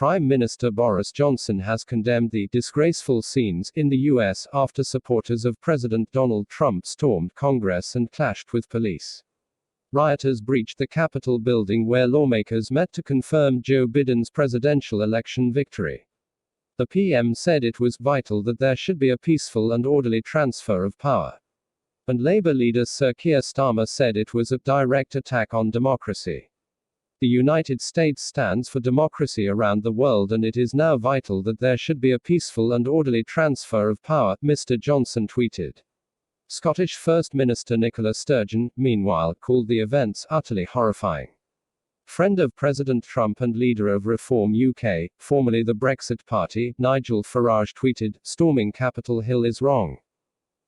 Prime Minister Boris Johnson has condemned the disgraceful scenes in the U.S. after supporters of President Donald Trump stormed Congress and clashed with police. Rioters breached the Capitol building where lawmakers met to confirm Joe Biden's presidential election victory. The PM said it was vital that there should be a peaceful and orderly transfer of power. And Labour leader Sir Keir Starmer said it was a direct attack on democracy. The United States stands for democracy around the world, and it is now vital that there should be a peaceful and orderly transfer of power, Mr. Johnson tweeted. Scottish First Minister Nicola Sturgeon, meanwhile, called the events utterly horrifying. Friend of President Trump and leader of Reform UK, formerly the Brexit Party, Nigel Farage tweeted, "Storming Capitol Hill is wrong.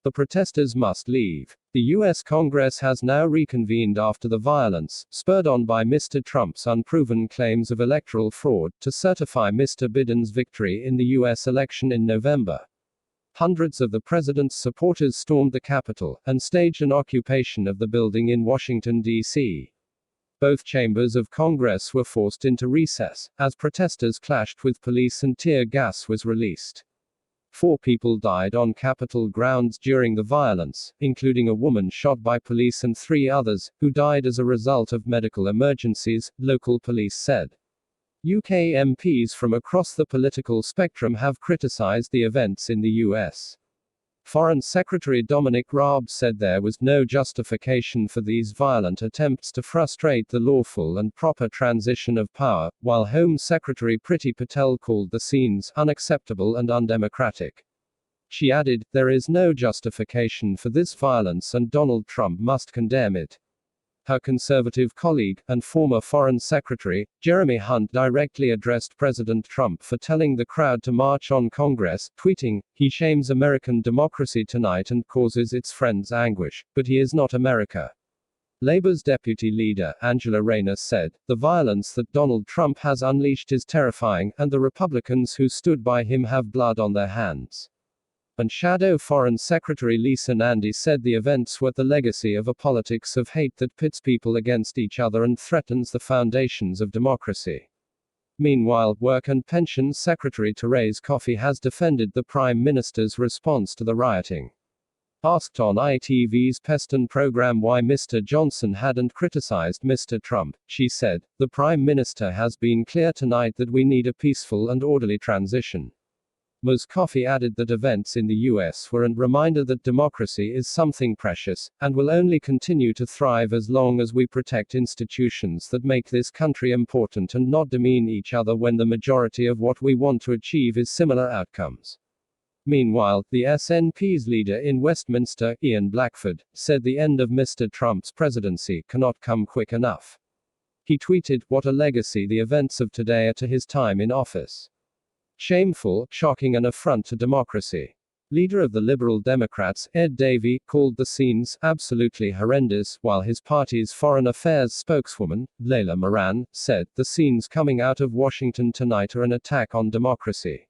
The protesters must leave." The US Congress has now reconvened after the violence, spurred on by Mr. Trump's unproven claims of electoral fraud, to certify Mr. Biden's victory in the US election in November. Hundreds of the president's supporters stormed the Capitol and staged an occupation of the building in Washington, D.C. Both chambers of Congress were forced into recess, as protesters clashed with police and tear gas was released. 4 people died on Capitol grounds during the violence, including a woman shot by police and 3 others, who died as a result of medical emergencies, local police said. UK MPs from across the political spectrum have criticized the events in the US. Foreign Secretary Dominic Raab said there was no justification for these violent attempts to frustrate the lawful and proper transition of power, while Home Secretary Priti Patel called the scenes unacceptable and undemocratic. She added, "There is no justification for this violence and Donald Trump must condemn it." Her conservative colleague, and former Foreign Secretary, Jeremy Hunt directly addressed President Trump for telling the crowd to march on Congress, tweeting, "He shames American democracy tonight and causes its friends anguish, but he is not America." Labour's deputy leader, Angela Rayner, said, "The violence that Donald Trump has unleashed is terrifying, and the Republicans who stood by him have blood on their hands." And Shadow Foreign Secretary Lisa Nandy said the events were the legacy of a politics of hate that pits people against each other and threatens the foundations of democracy. Meanwhile, Work and Pensions Secretary Therese Coffey has defended the Prime Minister's response to the rioting. Asked on ITV's Peston program why Mr. Johnson hadn't criticized Mr. Trump, she said, "The Prime Minister has been clear tonight that we need a peaceful and orderly transition." Ms. Coffey added that events in the US were a reminder that democracy is something precious, and will only continue to thrive as long as we protect institutions that make this country important and not demean each other when the majority of what we want to achieve is similar outcomes. Meanwhile, the SNP's leader in Westminster, Ian Blackford, said the end of Mr. Trump's presidency cannot come quick enough. He tweeted, "What a legacy the events of today are to his time in office. Shameful, shocking, and affront to democracy." Leader of the Liberal Democrats, Ed Davey, called the scenes absolutely horrendous, while his party's foreign affairs spokeswoman, Layla Moran, said, "The scenes coming out of Washington tonight are an attack on democracy."